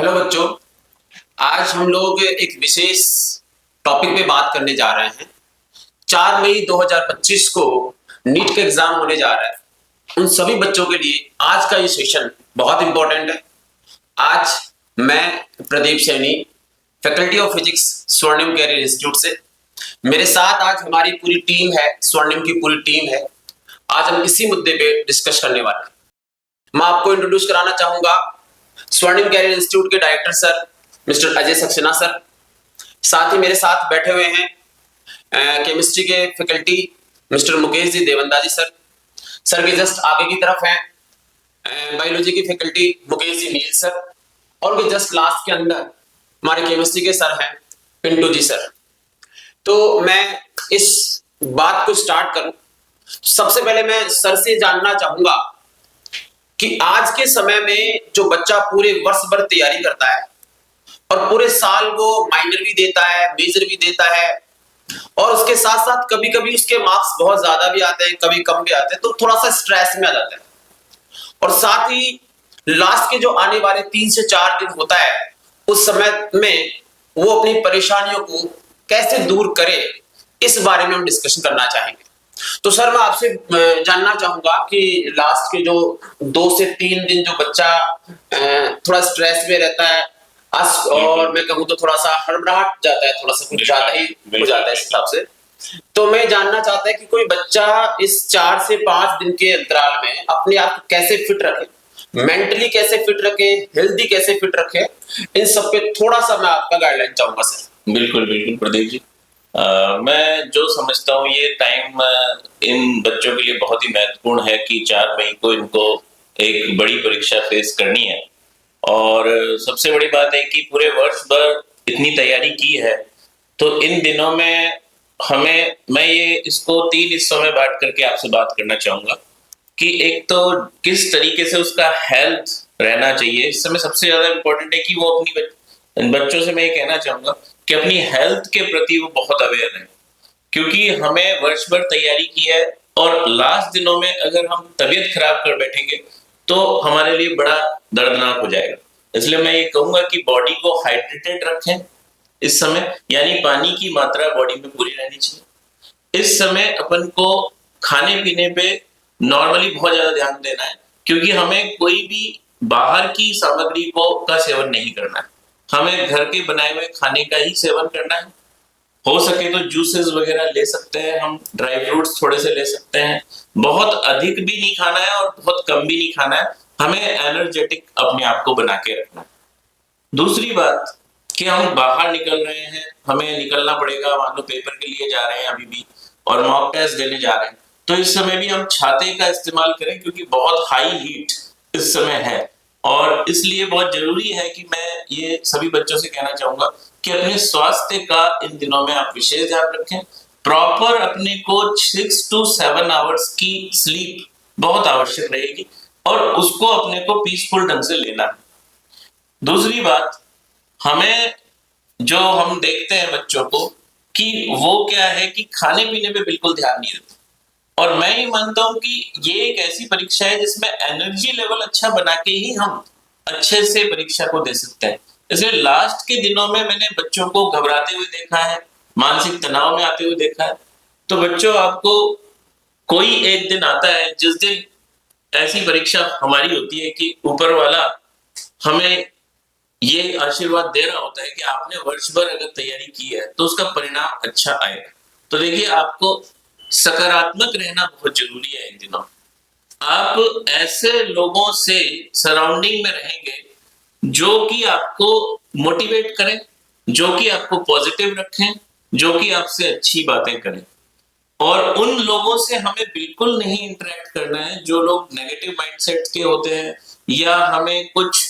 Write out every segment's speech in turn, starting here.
Hello बच्चों। आज हम लोग एक विशेष टॉपिक पे बात करने जा रहे हैं। 4 मई 2025 को नीट का एग्जाम होने जा रहा है। उन सभी बच्चों के लिए आज का ये सेशन बहुत इंपॉर्टेंट है। आज मैं Pradeep Saini, faculty of physics, स्वर्णिम कैरियर इंस्टीट्यूट से, मेरे साथ आज हमारी पूरी टीम है, स्वर्णिम की पूरी टीम है। आज हम इसी मुद्दे पे डिस्कस करने वाले हैं। मैं आपको इंट्रोड्यूस कराना चाहूंगा स्वर्णिम कैरियर इंस्टीट्यूट के director sir mister Ajay Saxena sir. साथ ही मेरे साथ बैठे हुए हैं केमिस्ट्री के फैकल्टी मिस्टर मुकेश जी देवंदा जी सर। सर के जस्ट आगे की तरफ हैं बायोलॉजी की फैकल्टी मुकेश जी नील सर। और उनके जस्ट लास्ट के अंदर हमारे केमिस्ट्री के सर हैं पिंटू जी सर। तो मैं इस बात को स्टार्ट करूं, सबसे पहले मैं सर से जानना चाहूंगा कि आज के समय में जो बच्चा पूरे वर्ष भर तैयारी करता है और पूरे साल वो माइनर भी देता है, मेजर भी देता है, और उसके साथ साथ कभी कभी उसके मार्क्स बहुत ज्यादा भी आते हैं, कभी कम भी आते हैं, तो थोड़ा सा स्ट्रेस में आ जाता है। और साथ ही लास्ट के जो आने वाले 3 से 4 दिन होता है, उस समय में वो अपनी परेशानियों को कैसे दूर करे, इस बारे में हम डिस्कशन करना चाहेंगे। तो सर मैं आपसे जानना चाहूंगा कि लास्ट के जो 2 से 3 दिन जो बच्चा थोड़ा स्ट्रेस में रहता है, और मैं कहूँ तो थोड़ा सा हड़बड़ाहट जाता है, थोड़ा सा कुछ ज्यादा ही हो जाता है इस हिसाब से। तो मैं जानना चाहता है कि कोई बच्चा इस 4 से 5 दिन के अंतराल में अपने आप को कैसे फिट रखे, मेंटली कैसे फिट रखे, हेल्दी कैसे फिट रखे, इन सब पे थोड़ा सा मैं आपका गाइडलाइन चाहूंगा सर। बिल्कुल बिल्कुल प्रदीप जी। मैं जो समझता हूँ ये टाइम इन बच्चों के लिए बहुत ही महत्वपूर्ण है कि 4 मई को इनको एक बड़ी परीक्षा फेस करनी है। और सबसे बड़ी बात है कि पूरे वर्ष भर इतनी तैयारी की है, तो इन दिनों में मैं ये इसको 3 हिस्सों में बांट करके आपसे बात करना चाहूंगा कि एक तो किस तरीके से उसका हेल्थ रहना चाहिए। इस समय सबसे ज्यादा इम्पोर्टेंट है कि वो अपनी बच्चों से मैं ये कहना चाहूंगा कि अपनी हेल्थ के प्रति वो बहुत अवेयर है, क्योंकि हमें वर्ष भर तैयारी की है और लास्ट दिनों में अगर हम तबीयत खराब कर बैठेंगे तो हमारे लिए बड़ा दर्दनाक हो जाएगा। इसलिए मैं ये कहूंगा कि बॉडी को हाइड्रेटेड रखें इस समय, यानी पानी की मात्रा बॉडी में पूरी रहनी चाहिए। इस समय अपन को खाने पीने पे नॉर्मली बहुत ज्यादा ध्यान देना है, क्योंकि हमें कोई भी बाहर की सामग्री को का सेवन नहीं करना है। हमें घर के बनाए हुए खाने का ही सेवन करना है। हो सके तो जूसेस वगैरह ले सकते हैं, हम ड्राई फ्रूट्स थोड़े से ले सकते हैं। बहुत अधिक भी नहीं खाना है और बहुत कम भी नहीं खाना है। हमें एनर्जेटिक अपने आप को बना के रखना है। दूसरी बात कि हम बाहर निकल रहे हैं, हमें निकलना पड़ेगा, मान लो पेपर के लिए जा रहे हैं अभी भी और मॉक टेस्ट देने जा रहे हैं, तो इस समय भी हम छाते का इस्तेमाल करें, क्योंकि बहुत हाई हीट इस समय है। और इसलिए बहुत जरूरी है कि मैं ये सभी बच्चों से कहना चाहूंगा कि अपने स्वास्थ्य का इन दिनों में आप विशेष ध्यान रखें। प्रॉपर अपने को 6 to 7 आवर्स की स्लीप बहुत आवश्यक रहेगी और उसको अपने को पीसफुल ढंग से लेना है। दूसरी बात, हमें जो हम देखते हैं बच्चों को कि वो क्या है कि खाने पीने पे बिल्कुल ध्यान नहीं देते, और मैं ये मानता हूं कि ये एक ऐसी परीक्षा है जिसमें एनर्जी लेवल अच्छा बना के ही हम अच्छे से परीक्षा को दे सकते हैं। इसलिए लास्ट के दिनों में मैंने बच्चों को घबराते हुए देखा है, मानसिक तनाव में आते हुए देखा है। तो बच्चों, आपको कोई एक दिन आता है जिस दिन ऐसी परीक्षा हमारी होती है कि ऊपर वाला हमें ये आशीर्वाद दे रहा होता है कि आपने वर्ष भर अगर तैयारी की है तो उसका परिणाम अच्छा आएगा। तो देखिए, आपको सकारात्मक रहना बहुत जरूरी है इन दिनों। आप ऐसे लोगों से सराउंडिंग में रहेंगे जो कि आपको मोटिवेट करें, जो कि आपको पॉजिटिव रखें, जो कि आपसे अच्छी बातें करें। और उन लोगों से हमें बिल्कुल नहीं इंटरेक्ट करना है जो लोग नेगेटिव माइंडसेट के होते हैं या हमें कुछ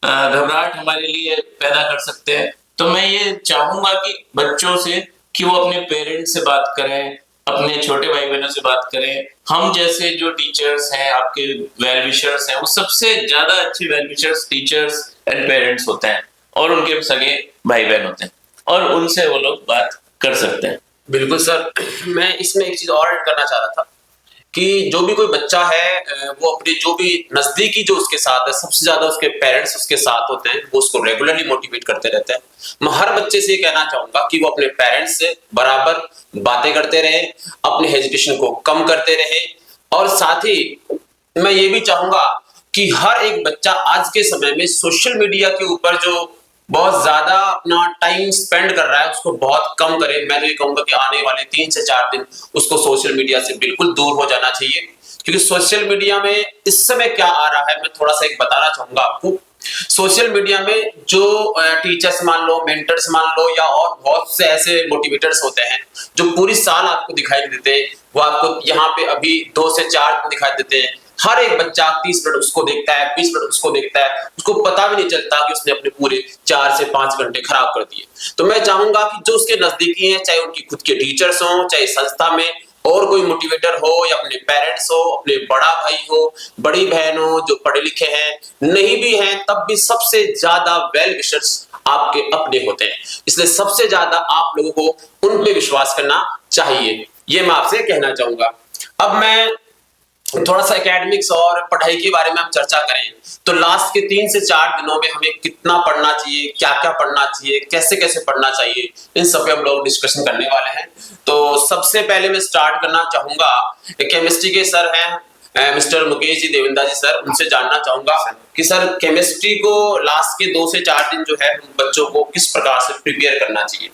घबराहट हमारे लिए पैदा कर सकते हैं। तो मैं ये चाहूंगा कि बच्चों से कि वो अपने पेरेंट्स से बात करें, अपने छोटे भाई बहनों से बात करें। हम जैसे जो टीचर्स हैं, आपके वेल विशर्स हैं, वो सबसे ज्यादा अच्छे well wishers teachers and parents होते हैं और उनके सगे भाई बहन होते हैं, और उनसे वो लोग बात कर सकते हैं। बिल्कुल सर, मैं इसमें एक चीज और ऐड करना चाह रहा था कि जो भी कोई बच्चा है वो अपने जो भी नजदीकी जो उसके साथ है, सबसे ज्यादा उसके पेरेंट्स उसके साथ होते हैं, वो उसको रेगुलरली मोटिवेट करते रहते हैं। मैं हर बच्चे से ये कहना चाहूंगा कि वो अपने पेरेंट्स से बराबर बातें करते रहे, अपने हेजिटेशन को कम करते रहे, और साथ ही मैं ये भी चाहूंगा कि हर एक बच्चा आज के समय में सोशल मीडिया के ऊपर जो बहुत ज्यादा अपना टाइम स्पेंड कर रहा है उसको बहुत कम करे। मैं तो ये कहूंगा कि आने वाले 3 से 4 दिन उसको सोशल मीडिया से बिल्कुल दूर हो जाना चाहिए, क्योंकि सोशल मीडिया में इस समय क्या आ रहा है मैं थोड़ा सा एक बताना चाहूंगा आपको। सोशल मीडिया में जो टीचर्स मान लो, मेंटर्स मान लो, या और बहुत से ऐसे मोटिवेटर्स होते हैं जो पूरी साल आपको दिखाई नहीं देते, वो आपको यहाँ पे अभी 2 से 4 दिन दिखाई देते हैं। हर एक बच्चा 30 मिनट उसको देखता है, 20 मिनट उसको देखता है, उसको पता भी नहीं चलता कि उसने अपने पूरे 4 से 5 घंटे खराब कर दिए। तो मैं चाहूंगा कि जो उसके नजदीकी हैं, चाहे उनकी खुद के टीचर्स हों, चाहे संस्था में और कोई मोटिवेटर हो, या अपने पेरेंट्स हो, अपने बड़ा भाई हो, बड़ी बहन हो जो पढ़े लिखे हैं, नहीं भी हैं तब भी सबसे ज्यादा वेल विशर्स आपके अपने होते हैं, इसलिए सबसे ज्यादा आप लोगों को उन पे विश्वास करना चाहिए, ये मैं आपसे कहना चाहूंगा। अब मैं थोड़ा सा एकेडमिक्स और पढ़ाई के बारे में हम चर्चा करें तो लास्ट के 3 से 4 दिनों में हमें कितना पढ़ना चाहिए, क्या क्या पढ़ना चाहिए, कैसे कैसे पढ़ना चाहिए, इन सब पे हम लोग डिस्कशन करने वाले हैं। तो सबसे पहले मैं स्टार्ट करना चाहूंगा, केमिस्ट्री के सर हैं मिस्टर मुकेश जी देविंदा जी सर, उनसे जानना चाहूंगा कि सर केमिस्ट्री को लास्ट के 2 से 4 दिन जो है बच्चों को किस प्रकार से प्रिपेयर करना चाहिए।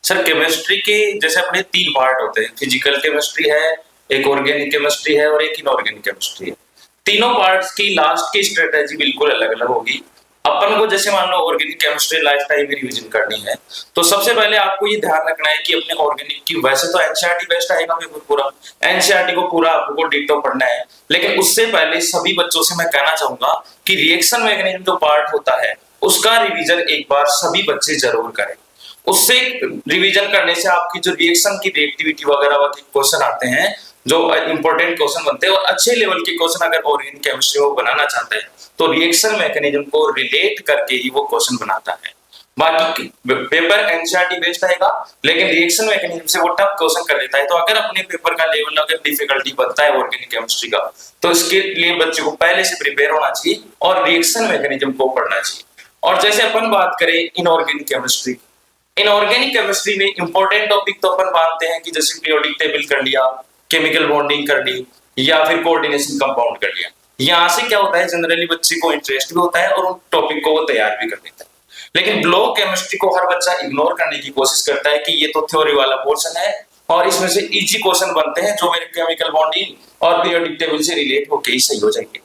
सर केमिस्ट्री के जैसे अपने 3 पार्ट होते हैं, फिजिकल केमिस्ट्री है, एक ऑर्गेनिक केमिस्ट्री है और एक इनऑर्गेनिक केमिस्ट्री है। तीनों पार्ट्स की लास्ट की स्ट्रेटेजी बिल्कुल अलग अलग होगी। अपन को जैसे मान लो ऑर्गेनिक केमिस्ट्री लाइफ टाइम में रिवीजन करनी है, तो सबसे पहले आपको ये ध्यान रखना है कि अपने ऑर्गेनिक की, वैसे तो एनसीईआरटी बेस्ड आएगा पेपर पूरा, एनसीईआरटी को पूरा आपको डिटो पढ़ना है, लेकिन उससे पहले सभी बच्चों से मैं कहना चाहूंगा कि रिएक्शन मैकेनिज्म जो पार्ट होता है उसका रिवीजन एक बार सभी बच्चे जरूर करें। उससे रिवीजन करने से आपकी जो रिएक्शन की रिएक्टिविटी वगैरह के क्वेश्चन आते हैं, जो इंपॉर्टेंट क्वेश्चन बनते हैं, और अच्छे लेवल के क्वेश्चन अगर ऑर्गेनिक केमिस्ट्री में बनाना चाहते हैं तो रिएक्शन मैकेनिज्म को रिलेट करके ही वो क्वेश्चन बनाता है। बाकी पेपर एनसीईआरटी बेस्ड आएगा, लेकिन रिएक्शन मैकेनिज्म से वो टफ क्वेश्चन कर लेता है। तो अगर अपने पेपर का लेवल अगर डिफिकल्टी बनता है ऑर्गेनिक केमिस्ट्री का, तो इसके लिए बच्चे को पहले से प्रिपेयर होना चाहिए और रिएक्शन मैकेनिज्म को पढ़ना चाहिए। और जैसे अपन बात करें इनऑर्गेनिक केमिस्ट्री, इनऑर्गेनिक केमिस्ट्री में इंपॉर्टेंट टॉपिक तो अपन मानते हैं कि जैसे पीरियोडिक टेबल कर लिया, केमिकल बॉन्डिंग कर ली, या फिर कोऑर्डिनेशन कंपाउंड कर लिया। यहाँ से क्या होता है, जनरली बच्चे को इंटरेस्ट भी होता है और उन टॉपिक को वो तैयार भी कर लेता है। लेकिन ब्लॉक केमिस्ट्री को हर बच्चा इग्नोर करने की कोशिश करता है कि ये तो थ्योरी वाला पोर्शन है और इसमें से इजी क्वेश्चन बनते हैं जो मेरे केमिकल बॉन्डिंग और पीरियोडिक टेबल से रिलेट होके ही सही हो जाएंगे।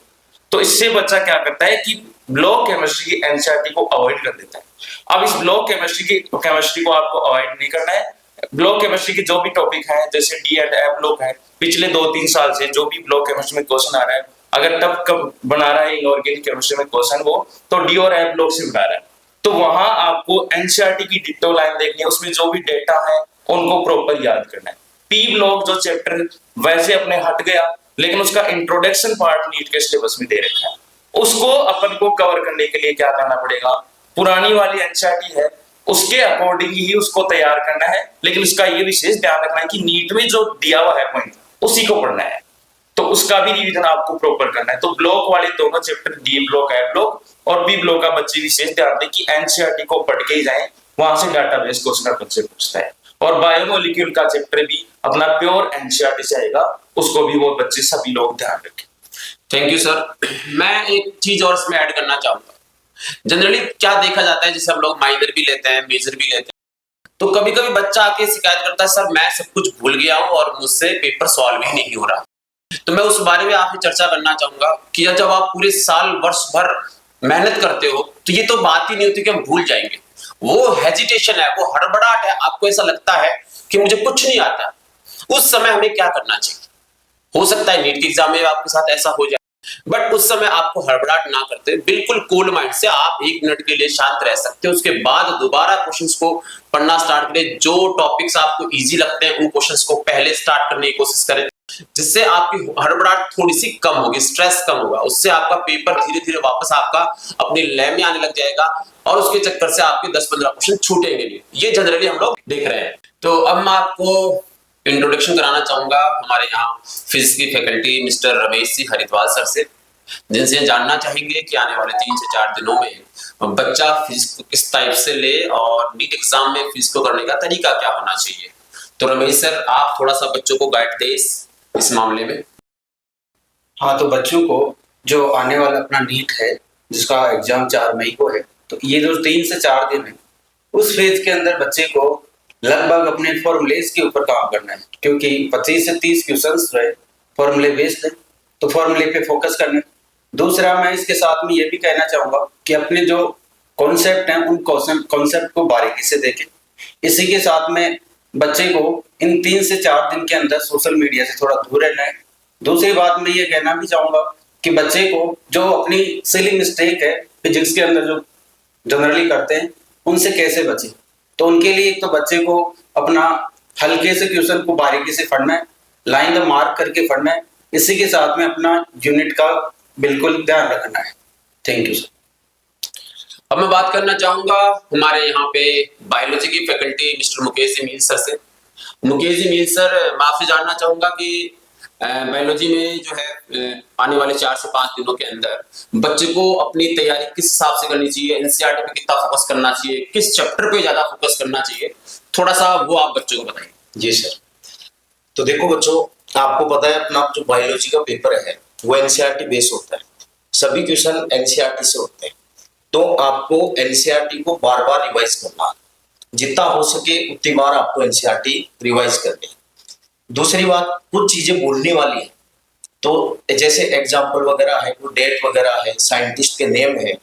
तो इससे बच्चा क्या करता है कि ब्लॉक केमिस्ट्री की एनसीईआरटी को अवॉइड कर देता है। अब इस ब्लॉक केमिस्ट्री को आपको अवॉइड नहीं करना है। ब्लॉक केमिस्ट्री के जो भी टॉपिक है, जैसे डी एंड एफ ब्लॉक है, पिछले 2-3 साल से जो भी ब्लॉक केमिस्ट्री में क्वेश्चन आ रहा है, अगर टफ कब बना रहा है इनऑर्गेनिक केमिस्ट्री में क्वेश्चन वो, तो डी और एफ ब्लॉक से बना रहा है। तो वहां आपको एनसीईआरटी की डिक्टो लाइन देखनी है, उसमें जो भी डेटा है उनको प्रॉपर याद करना है। पी ब्लॉक जो चैप्टर वैसे अपने हट गया, लेकिन उसका इंट्रोडक्शन पार्ट नीट के सिलेबस में दे रखा है, उसको अपन को कवर करने के लिए क्या करना पड़ेगा, पुरानी वाली एनसीईआरटी है उसके अकॉर्डिंग ही उसको तैयार करना है। लेकिन उसका ये विशेष ध्यान रखना है कि नीट में जो दिया हुआ है पॉइंट उसी को पढ़ना है, तो उसका भी रिवीजन आपको प्रॉपर करना है। तो ब्लॉक वाले दोनों चैप्टर, डी ब्लॉक, ए ब्लॉक और बी ब्लॉक का बच्चे विशेष ध्यान दें कि एनसीईआरटी को पढ़ के ही जाएं, वहां से डाटाबेस क्वेश्चन बच्चे पूछता है। और बायोमोलिक्यूल का चैप्टर भी अपना प्योर एनसीईआरटी से आएगा, उसको भी वो बच्चे सभी लोग ध्यान रखें। Thank you sir. मैं एक चीज और इसमें ऐड करना चाहूंगा। जनरली क्या देखा जाता है, जैसे हम लोग माइनर भी लेते हैं, मेजर भी लेते हैं, तो कभी कभी बच्चा आके शिकायत करता है, सर मैं सब कुछ भूल गया हूं और मुझसे पेपर सॉल्व ही नहीं हो रहा। तो मैं उस बारे में आपसे चर्चा करना चाहूंगा कि जब आप पूरे साल वर्ष भर मेहनत करते हो तो ये तो बात ही नहीं होती कि हम भूल जाएंगे। वो हेजिटेशन है, वो हड़बड़ाहट है, आपको ऐसा लगता है कि मुझे कुछ नहीं आता। उस समय हमें क्या करना चाहिए? हो सकता है नीट के एग्जाम में आपके साथ ऐसा हो जाए, बट उस समय आपको हड़बड़ाहट ना करते बिल्कुल कूल माइंड से आप 1 मिनट के लिए शांत रह सकते हो। उसके बाद दोबारा क्वेश्चंस को पढ़ना स्टार्ट करें। जो टॉपिक्स आपको इजी लगते हैं उन क्वेश्चंस को पहले स्टार्ट करने की कोशिश करें, जिससे आपकी हड़बड़ाहट थोड़ी सी कम होगी, स्ट्रेस कम होगा। उससे आपका पेपर धीरे धीरे वापस आपका अपने लय में आने लग जाएगा और उसके चक्कर से आपके 10-15 क्वेश्चन छूटेंगे नहीं। ये जनरली हम लोग देख रहे हैं। तो अब मैं आपको इंट्रोडक्शन कराना चाहूंगा हमारे यहाँ फिजिक्स की faculty mister Ramesh Singh Haridwar sir से, जिनसे जानना चाहेंगे कि आने वाले 3 से 4 दिनों में बच्चा फिजिक्स को किस टाइप से ले और नीट एग्जाम में फिजिक्स को करने का तरीका क्या होना चाहिए। तो रमेश सर, आप थोड़ा सा बच्चों को गाइड दें इस मामले में। हाँ, तो बच्चों को जो आने वाला अपना नीट है जिसका एग्जाम 4 मई को है, तो ये जो 3 से 4 दिन है उस फेज के अंदर बच्चे को लगभग अपने फॉर्मूलेस के ऊपर काम करना है, क्योंकि 25 से 30 क्वेश्चंस जो है फॉर्मूले बेस्ड है, तो फॉर्मूले पे फोकस करना है। दूसरा, मैं इसके साथ में ये भी कहना चाहूंगा कि अपने जो कॉन्सेप्ट हैं उन कॉन्सेप्ट को बारीकी से देखें। इसी के साथ में बच्चे को इन 3 से 4 दिन के अंदर सोशल मीडिया से थोड़ा दूर रहना है। दूसरी बात मैं ये कहना भी चाहूंगा कि बच्चे को जो अपनी सिली मिस्टेक है फिजिक्स के अंदर जो जनरली करते हैं उनसे कैसे बचे, तो उनके लिए एक तो बच्चे को अपना हल्के से क्वेश्चन को बारीकी से पढ़ना है, लाइन द मार्क करके पढ़ना है। इसी के साथ में अपना यूनिट का बिल्कुल ध्यान रखना है। Thank you sir. अब मैं बात करना चाहूंगा हमारे यहाँ पे बायोलॉजी की फैकल्टी मिस्टर मुकेश मील सर से। मुकेश मील सर, मैं आपसे जानना चाहूंगा कि बायोलॉजी में जो है आने वाले 4 से 5 दिनों के अंदर बच्चे को अपनी तैयारी किस हिसाब से करनी चाहिए, एनसीईआरटी पे कितना फोकस करना चाहिए, किस चैप्टर पे ज्यादा फोकस करना चाहिए, थोड़ा सा वो आप बच्चों को बताइए। जी सर। तो देखो बच्चों, आपको पता है अपना जो बायोलॉजी का पेपर है वो एनसीईआरटी बेस होता है, सभी क्वेश्चन एनसीईआरटी से होते हैं, तो आपको एनसीईआरटी को बार बार रिवाइज करना, जितना हो सके उतनी बार आपको एनसीईआरटी रिवाइज करनी। दूसरी बात, कुछ चीजें बोलने वाली है, तो जैसे एग्जाम्पल वगैरह है, वो डेट वगैरह है, साइंटिस्ट के नेम है,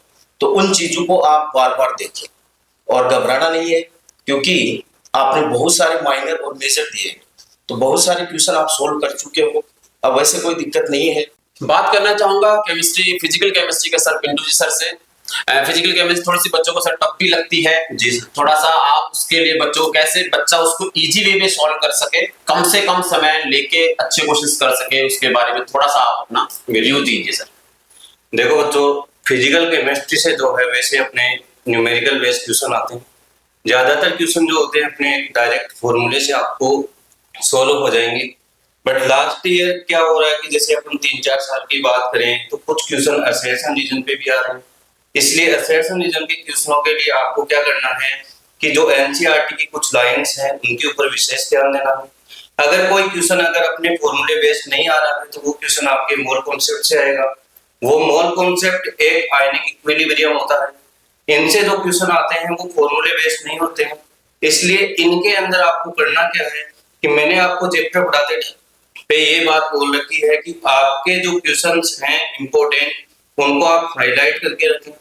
तो उन चीजों को आप बार बार देखें और घबराना नहीं है, क्योंकि आपने बहुत सारे माइनर और मेजर दिए, तो बहुत सारे क्वेश्चन आप सोल्व कर चुके हो, अब वैसे कोई दिक्कत नहीं है। बात करना चाहूंगा केमिस्ट्री, फिजिकल केमिस्ट्री के सर पिंटू जी सर से। फिजिकल केमिस्ट्री थोड़ी सी बच्चों को सर टफ भी लगती है जी सर। थोड़ा सा आप उसके लिए बच्चों को कैसे बच्चा उसको इजी वे में सॉल्व कर सके, कम से कम समय लेके अच्छे क्वेश्चंस कर सके, उसके बारे में थोड़ा सा आप अपना रिव्यू दीजिए सर। देखो बच्चों, फिजिकल केमिस्ट्री से जो है वैसे अपने न्यूमेरिकल बेस्ड क्वेश्चन आते हैं। ज्यादातर क्वेश्चन जो होते हैं अपने डायरेक्ट फॉर्मूले से आपको सॉल्व हो जाएंगे, बट लास्ट ईयर क्या हो रहा है कि जैसे अपन 3-4 साल की बात करें तो कुछ क्वेश्चन असर्शन रीजन पे भी आ रहे हैं, इसलिए असर्शन रीजन के क्वेश्चनों के लिए आपको क्या करना है कि जो एनसीईआरटी की कुछ लाइंस हैं उनके ऊपर विशेष ध्यान देना है। अगर कोई क्वेश्चन अगर अपने फॉर्मूले बेस्ड नहीं आ रहा है तो वो क्वेश्चन आपके मोल कॉन्सेप्ट से आएगा। वो मोल कॉन्सेप्ट एक आयनिक इक्विलिब्रियम होता है, इनसे जो क्वेश्चन आते हैं वो फॉर्मूले बेस्ड नहीं होते हैं, इसलिए इनके अंदर आपको करना क्या है कि मैंने आपको चैप्टर पढ़ाते पे ये बात बोल रखी है कि आपके जो क्वेश्चंस हैं इंपॉर्टेंट उनको आप हाईलाइट करके रखें।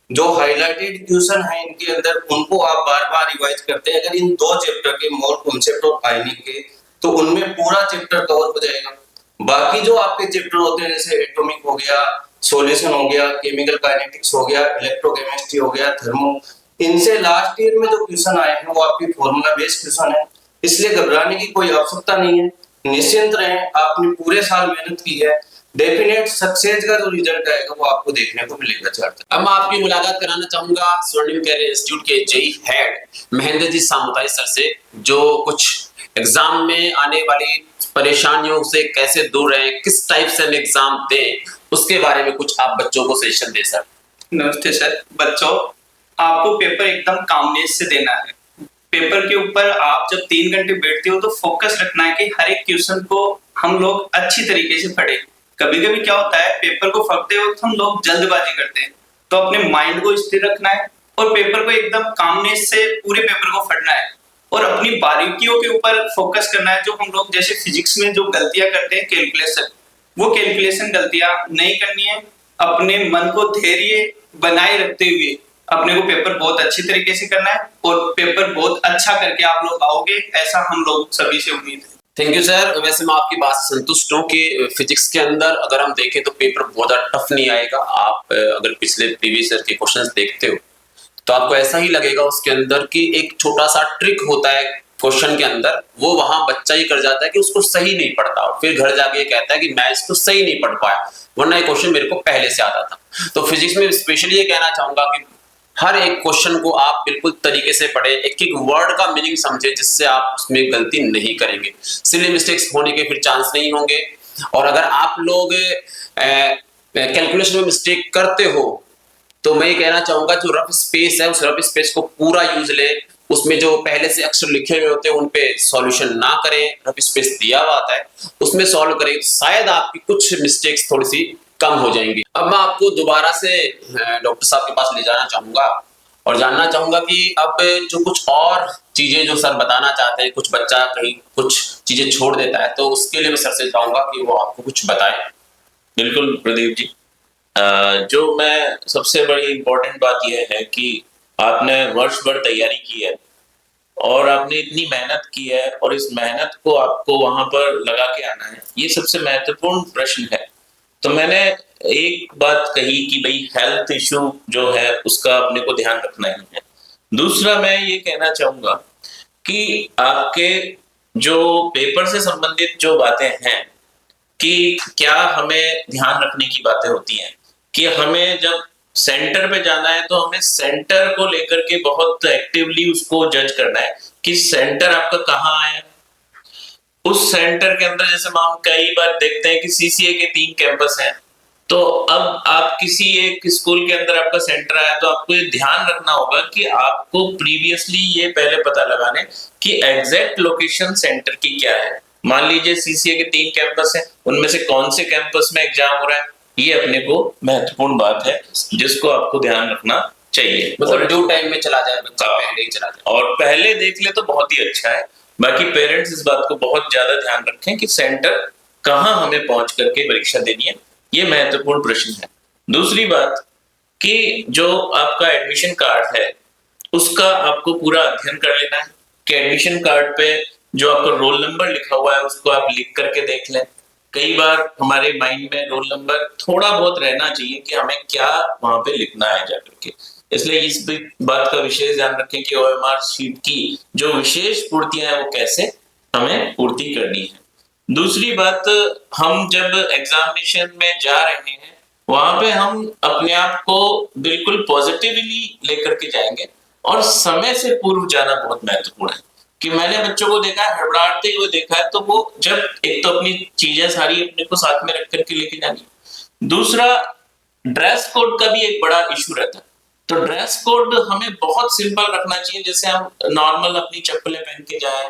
जो हाईलाइटेड क्वेश्चन है इनके अंदर उनको आप बार बार रिवाइज करते हैं। अगर इन 2 चैप्टर के मोल कॉन्सेप्ट और आयनिक के, तो उनमें पूरा चैप्टर कवर हो जाएगा। बाकी जो आपके चैप्टर होते हैं जैसे एटॉमिक हो गया, सॉल्यूशन हो गया, केमिकल काइनेटिक्स हो गया, इलेक्ट्रोकेमिस्ट्री हो गया, थर्मो, इनसे लास्ट ईयर में जो क्वेश्चन आए हैं वो आपके फॉर्मूला बेस्ड क्वेश्चन है, इसलिए घबराने की कोई आवश्यकता नहीं है। निश्चिंत रहें, आपने पूरे साल मेहनत की है, डेफिनेट सक्सेस का जो रिजल्ट आएगा वो आपको देखने को मिलेगा। चार्ट अब मैं आपकी मुलाकात कराना चाहूंगा स्वर्णिम कैरियर इंस्टीट्यूट के JEE head Mahendra ji सामुदाई sir से, जो कुछ एग्जाम में आने वाली परेशानियों से कैसे दूर रहें, किस टाइप से हम एग्जाम दें, उसके बारे में कुछ आप बच्चों को सजेशन दें सर। नमस्ते सर। बच्चों, आपको पेपर एकदम कामनेस से देना है। पेपर के ऊपर आप जब 3 घंटे बैठते हो तो फोकस रखना है कि हर एक क्वेश्चन को हम लोग अच्छी तरीके से पढ़े। कभी कभी क्या होता है, पेपर को पढ़ते वक्त हम लोग जल्दबाजी करते हैं, तो अपने माइंड को स्थिर रखना है और पेपर को एकदम कामनेस से पूरे पेपर को पढ़ना है और अपनी बारीकियों के ऊपर फोकस करना है। जो हम लोग जैसे फिजिक्स में जो गलतियां करते हैं कैलकुलेशन, वो कैलकुलेशन गलतियां नहीं करनी है। अपने मन को धैर्य बनाए रखते हुए अपने को पेपर बहुत अच्छी तरीके से करना है और पेपर बहुत अच्छा करके आप लोग आओगे, ऐसा हम लोग सभी से उम्मीद है। Thank you sir. वैसे मैं आपकी बात से संतुष्ट हूँ कि फिजिक्स के अंदर अगर हम देखें तो पेपर बहुत ज्यादा टफ नहीं आएगा। आप अगर पिछले प्रीवियस ईयर के क्वेश्चंस देखते हो तो आपको ऐसा ही लगेगा उसके अंदर कि एक छोटा सा ट्रिक होता है क्वेश्चन के अंदर, वो वहां बच्चा ही कर जाता है कि उसको सही नहीं पढ़ता और फिर घर जाके कहता है कि मैं इसको सही नहीं पढ़ पाया, वरना ये क्वेश्चन मेरे को पहले से आता था। तो फिजिक्स में स्पेशली ये कहना चाहूंगा कि हर एक क्वेश्चन को आप बिल्कुल तरीके से पढ़े, एक एक वर्ड का मीनिंग समझे, जिससे आप उसमें गलती नहीं करेंगे, सिली मिस्टेक्स होने के फिर चांस नहीं होंगे। और अगर आप लोग कैलकुलेशन में मिस्टेक करते हो तो मैं ये कहना चाहूंगा जो रफ स्पेस है उस रफ स्पेस को पूरा यूज ले, उसमें जो पहले से अक्षर लिखे हुए होते हैं उन पे सॉल्यूशन ना करें, रफ स्पेस दिया हुआ आता है उसमें सॉल्व करें, शायद आपकी कुछ मिस्टेक्स थोड़ी सी कम हो जाएंगी। अब मैं आपको दोबारा से डॉक्टर साहब के पास ले जाना चाहूंगा और जानना चाहूंगा कि अब जो कुछ और चीजें जो सर बताना चाहते हैं, कुछ बच्चा कहीं कुछ चीजें छोड़ देता है तो उसके लिए मैं सर से चाहूंगा कि वो आपको कुछ बताएं। बिल्कुल प्रदीप जी, जो मैं सबसे बड़ी इम्पोर्टेंट बात यह है कि आपने वर्ष भर तैयारी की है और आपने इतनी मेहनत की है और इस मेहनत को आपको वहां पर लगा के आना है, ये सबसे महत्वपूर्ण प्रश्न है। तो मैंने एक बात कही कि भाई हेल्थ इश्यू जो है उसका अपने को ध्यान रखना ही है। दूसरा मैं ये कहना चाहूंगा कि आपके जो पेपर से संबंधित जो बातें हैं कि क्या हमें ध्यान रखने की बातें होती हैं कि हमें जब सेंटर पे जाना है तो हमें सेंटर को लेकर के बहुत एक्टिवली उसको जज करना है कि सेंटर आपका कहाँ आया। उस सेंटर के अंदर जैसे हम कई बार देखते हैं कि सीसीए के 3 कैंपस हैं, तो अब आप किसी एक स्कूल के अंदर आपका सेंटर आया तो आपको ये ध्यान रखना होगा कि आपको प्रीवियसली ये पहले पता लगाने कि एग्जैक्ट लोकेशन सेंटर की क्या है। मान लीजिए सीसीए के 3 कैंपस हैं, उनमें से कौन से कैंपस में एग्जाम हो रहा है, ये अपने को महत्वपूर्ण बात है जिसको आपको ध्यान रखना चाहिए। मतलब ड्यू टाइम में चला जाए बच्चा, पहले ही चला जाए और पहले देख ले तो बहुत ही अच्छा है। बाकी पेरेंट्स इस बात को बहुत ज्यादा ध्यान रखें कि सेंटर कहाँ हमें पहुंच करके परीक्षा देनी है, ये महत्वपूर्ण प्रश्न है। दूसरी बात कि जो आपका एडमिशन कार्ड है उसका आपको पूरा अध्ययन कर लेना है कि एडमिशन कार्ड पे जो आपका रोल नंबर लिखा हुआ है उसको आप लिख करके देख लें। कई बार हमारे माइंड में रोल नंबर थोड़ा बहुत रहना चाहिए कि हमें क्या वहां पे लिखना है जाकर के, इसलिए इस बात का विशेष ध्यान रखें कि ओएमआर शीट की जो विशेष पूर्तियां हैं वो कैसे हमें पूर्ति करनी है। दूसरी बात, हम जब एग्जामिनेशन में जा रहे हैं वहां पे हम अपने आप को बिल्कुल पॉजिटिवली लेकर के जाएंगे और समय से पूर्व जाना बहुत महत्वपूर्ण है कि मैंने बच्चों को देखा है हड़बड़ाते हुए देखा है, तो वो जब एक तो अपनी चीजें सारी अपने को साथ में रख करके लेके जानी, दूसरा ड्रेस कोड का भी एक बड़ा इशू रहता है। तो ड्रेस कोड हमें बहुत सिंपल रखना चाहिए, जैसे हम नॉर्मल अपनी चप्पलें पहन के जाएं,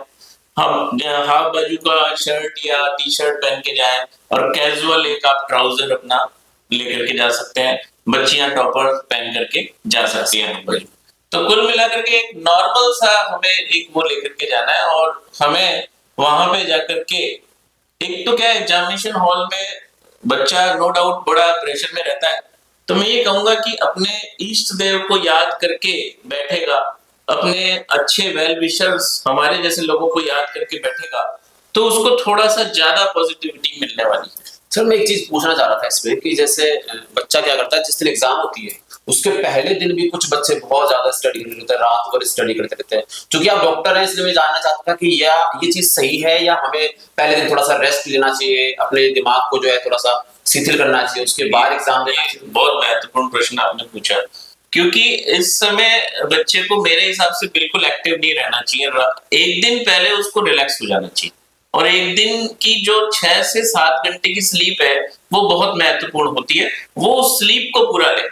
हम हाफ बाजू का शर्ट या टी शर्ट पहन के जाएं और कैजुअल एक आप ट्राउजर अपना लेकर के जा सकते हैं, बच्चियां टॉपर पहन करके जा सकती हैं। तो कुल मिलाकर के एक नॉर्मल सा हमें एक वो लेकर के जाना है और हमें वहां पे जाकर के एक तो क्या एग्जामिनेशन हॉल में बच्चा नो डाउट बड़ा प्रेशर में रहता है, तो मैं ये कहूंगा कि अपने इष्ट देव को याद करके बैठेगा, अपने अच्छे वेल विशर्स हमारे जैसे लोगों को याद करके बैठेगा तो उसको थोड़ा सा ज्यादा पॉजिटिविटी मिलने वाली है। सर मैं एक चीज पूछना चाह रहा था इसमें कि जैसे बच्चा क्या करता है, जिस दिन एग्जाम होती है उसके पहले दिन भी कुछ बच्चे बहुत ज्यादा स्टडी करते रहते हैं, रात भर स्टडी करते रहते हैं। क्योंकि आप डॉक्टर हैं इसलिए मैं जानना चाहता था कि या ये चीज सही है या हमें पहले दिन थोड़ा सा रेस्ट लेना चाहिए, अपने दिमाग को जो है थोड़ा सा शिथिल करना चाहिए, उसके बाद एग्जाम देना चाहिए। बहुत महत्वपूर्ण प्रश्न आपने पूछा, क्योंकि इस समय बच्चे को मेरे हिसाब से बिल्कुल एक्टिव नहीं रहना चाहिए। एक दिन पहले उसको रिलैक्स हो जाना चाहिए और एक दिन की जो 6 से 7 घंटे की स्लीप है वो बहुत महत्वपूर्ण होती है। वो उस स्लीप को पूरा ले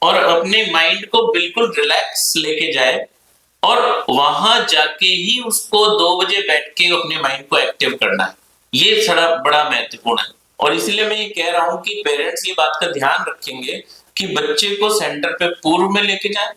और अपने माइंड को बिल्कुल रिलैक्स लेके जाए और वहां जाके ही उसको 2 बजे बैठ के अपने माइंड को एक्टिव करना है, ये थोड़ा बड़ा महत्वपूर्ण है। और इसलिए मैं ये कह रहा हूं कि पेरेंट्स ये बात का ध्यान रखेंगे कि बच्चे को सेंटर पे पूर्व में लेके जाएं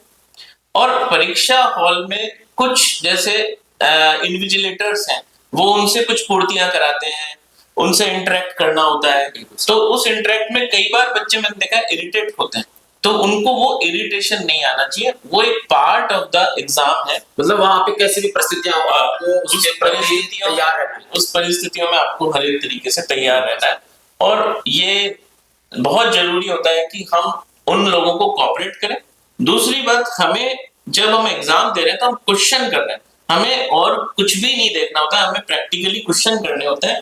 और परीक्षा हॉल में कुछ जैसे इन्विजिलेटर्स हैं वो उनसे कुछ पूर्तियां कराते हैं, उनसे इंटरेक्ट करना होता है। तो उस इंटरेक्ट में कई बार बच्चे मैंने देखा इरिटेट होते हैं, तो उनको वो इरिटेशन नहीं आना चाहिए, वो एक पार्ट ऑफ द एग्जाम है। मतलब वहां पे कैसी भी परिस्थितियां हो आपको उसके प्रति तैयार रहना है। उस परिस्थितियों में आपको हर एक तरीके से तैयार रहना है और ये बहुत जरूरी होता है कि हम उन लोगों को कोऑपरेट करें। दूसरी बात, हमें जब हम एग्जाम दे रहे हैं तो हम क्वेश्चन कर रहे हैं, हमें और कुछ भी नहीं देखना होता है, हमें प्रैक्टिकली क्वेश्चन करने होते हैं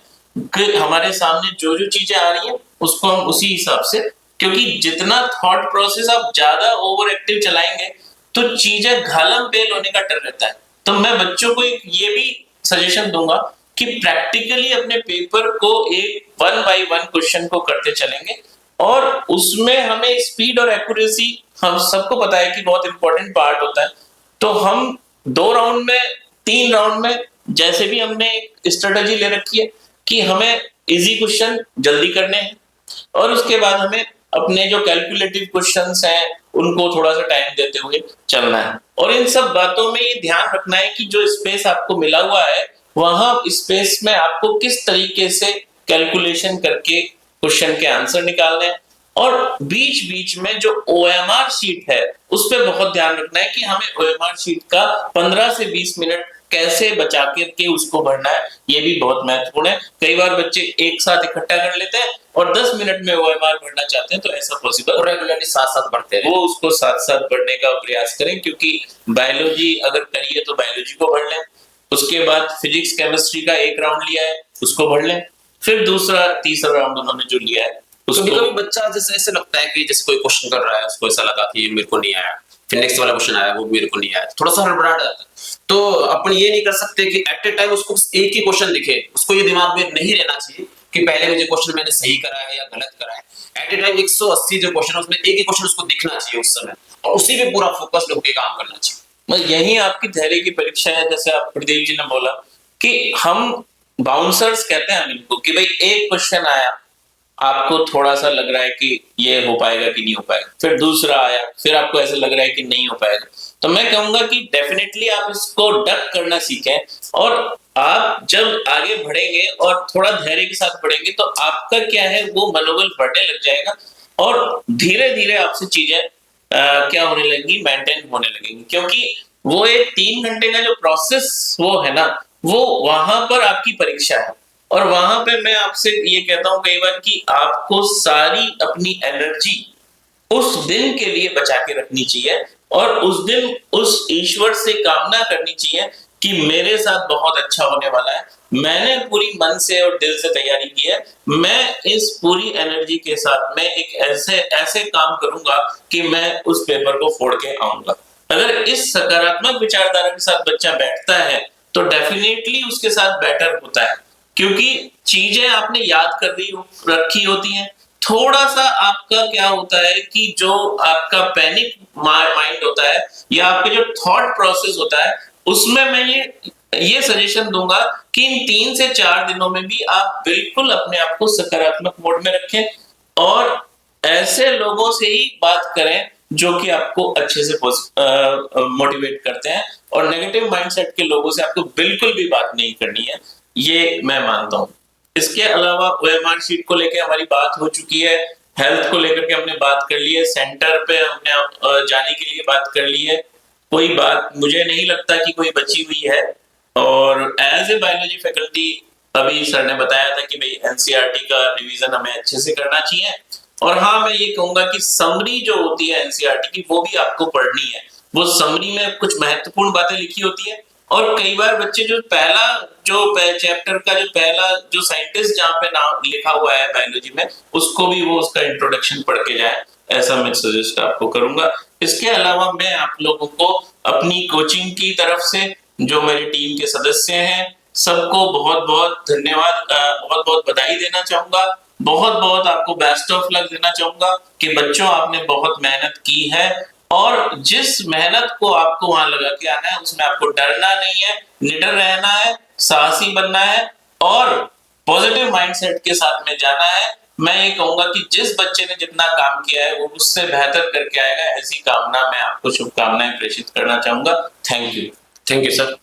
कि हमारे सामने जो जो चीजें आ रही हैं उसको हम उसी हिसाब से, क्योंकि जितना थॉट प्रोसेस आप ज्यादा ओवर एक्टिव चलाएंगे तो चीजें घालम पेल होने का डर रहता है। तो मैं बच्चों को एक ये भी सजेशन दूंगा कि प्रैक्टिकली अपने पेपर को एक 1 बाय 1 क्वेश्चन को करते चलेंगे, और उसमें हमें स्पीड और एक्यूरेसी, हम सबको पता है कि बहुत इंपॉर्टेंट पार्ट होता है। तो हम 2 राउंड में, 3 राउंड में, जैसे भी हमने एक स्ट्रेटजी ले रखी है कि हमें इजी क्वेश्चन जल्दी करने हैं, और उसके बाद हमें अपने जो कैलकुलेटिव क्वेश्चंस हैं उनको थोड़ा सा टाइम देते हुए चलना है। और इन सब बातों में ये ध्यान रखना है कि जो स्पेस आपको मिला हुआ है, वहां स्पेस में आपको किस तरीके से कैलकुलेशन करके क्वेश्चन के आंसर निकालने हैं। और बीच बीच में जो OMR शीट है उस पर बहुत ध्यान रखना है कि हमें OMR शीट का 15 से 20 मिनट कैसे बचा के उसको भरना है, ये भी बहुत महत्वपूर्ण है। कई बार बच्चे एक साथ इकट्ठा कर लेते हैं और 10 मिनट में OMR भरना चाहते हैं, तो ऐसा पॉसिबल, रेगुलरली साथ साथ पढ़ते हैं। वो उसको साथ साथ पढ़ने का प्रयास करें, क्योंकि बायोलॉजी अगर करिए तो बायोलॉजी को पढ़ लें, उसके बाद फिजिक्स केमिस्ट्री का एक राउंड लिया है उसको पढ़ लें, फिर दूसरा तीसरा राउंड उन्होंने जो लिया है उसको। कभी बच्चा जैसे ऐसे लगता है कि जैसे कोई क्वेश्चन कर रहा है, उसको ऐसा लगा कि ये मेरे को नहीं आया, फिर नेक्स्ट वाला क्वेश्चन आया वो मेरे को नहीं आया, थोड़ा सा हड़बड़ाहट जाता है। तो अपन ये नहीं कर सकते कि एट ए टाइम उसको एक ही क्वेश्चन दिखे, उसको ये दिमाग में नहीं रहना चाहिए कि पहले में जो क्वेश्चन मैंने सही करा है या गलत करा है। एट ए टाइम 180 जो क्वेश्चन है उसमें एक ही क्वेश्चन उसको दिखना चाहिए उस समय, और उसी पे पूरा फोकस होकर काम करना चाहिए। बस यही आपकी धैर्य की परीक्षा है। जैसे आप प्रदीप जी ने बोला कि हम बाउंसर्स कहते हैं इनको, कि भाई एक क्वेश्चन आया, आपको थोड़ा सा लग रहा है कि ये हो पाएगा कि नहीं हो पाएगा, फिर दूसरा आया, फिर आपको ऐसा लग रहा है कि नहीं हो पाएगा, तो मैं कहूंगा कि डेफिनेटली आप इसको डक करना सीखें। और आप जब आगे बढ़ेंगे और थोड़ा धैर्य के साथ बढ़ेंगे तो आपका क्या है, वो मनोबल बढ़ने लग जाएगा, और धीरे धीरे आपसे चीजें क्या होने लगेंगी, मेंटेन होने लगेंगी। क्योंकि वो एक 3 घंटे का जो प्रोसेस वो है ना, वो वहां पर आपकी परीक्षा है। और वहां पे मैं आपसे ये कहता हूं कई बार कि आपको सारी अपनी एनर्जी उस दिन के लिए बचा के रखनी चाहिए, और उस दिन उस ईश्वर से कामना करनी चाहिए कि मेरे साथ बहुत अच्छा होने वाला है, मैंने पूरी मन से और दिल से तैयारी की है, मैं इस पूरी एनर्जी के साथ मैं एक ऐसे काम करूंगा कि मैं उस पेपर को फोड़ के आऊंगा। अगर इस सकारात्मक विचारधारा के साथ बच्चा बैठता है तो डेफिनेटली उसके साथ बेटर होता है, क्योंकि चीजें आपने याद कर रखी होती हैं। थोड़ा सा आपका क्या होता है कि जो आपका पैनिक माइंड होता है या आपके जो थॉट प्रोसेस होता है, उसमें मैं ये सजेशन दूंगा कि इन 3 से 4 दिनों में भी आप बिल्कुल अपने आप को सकारात्मक मोड में रखें, और ऐसे लोगों से ही बात करें जो कि आपको अच्छे से मोटिवेट करते हैं, और नेगेटिव माइंडसेट के लोगों से आपको बिल्कुल भी बात नहीं करनी है, ये मैं मानता हूं। इसके अलावा OMR शीट को लेकर हमारी बात हो चुकी है, हेल्थ को लेकर के हमने बात कर ली है, सेंटर पे हमने जाने के लिए बात कर ली है, कोई बात मुझे नहीं लगता कि कोई बची हुई है। और एज ए बायोलॉजी फैकल्टी अभी सर ने बताया था कि भाई NCERT का रिवीजन हमें अच्छे से करना चाहिए, और हाँ मैं ये कहूंगा कि समरी जो होती है NCERT की वो भी आपको पढ़नी है। वो समरी में कुछ महत्वपूर्ण बातें लिखी होती है, और कई बार बच्चे जो चैप्टर का जो पहला जो साइंटिस्ट जहाँ पे नाम लिखा हुआ है बायोलॉजी में, उसको भी वो उसका इंट्रोडक्शन पढ़ के जाए, ऐसा मैं सजेस्ट आपको करूंगा। इसके अलावा मैं आप लोगों को अपनी कोचिंग की तरफ से जो मेरी टीम के सदस्य हैं सबको बहुत बहुत धन्यवाद, बहुत बहुत बधाई देना चाहूंगा, बहुत बहुत आपको बेस्ट ऑफ लक देना चाहूंगा कि बच्चों आपने बहुत मेहनत की है, और जिस मेहनत को आपको वहां लगा के आना है उसमें आपको डरना नहीं है, निडर रहना है, साहसी बनना है, और पॉजिटिव माइंडसेट के साथ में जाना है। मैं ये कहूंगा कि जिस बच्चे ने जितना काम किया है वो उससे बेहतर करके आएगा, ऐसी कामना मैं आपको शुभकामनाएं प्रेषित करना चाहूंगा। Thank you sir.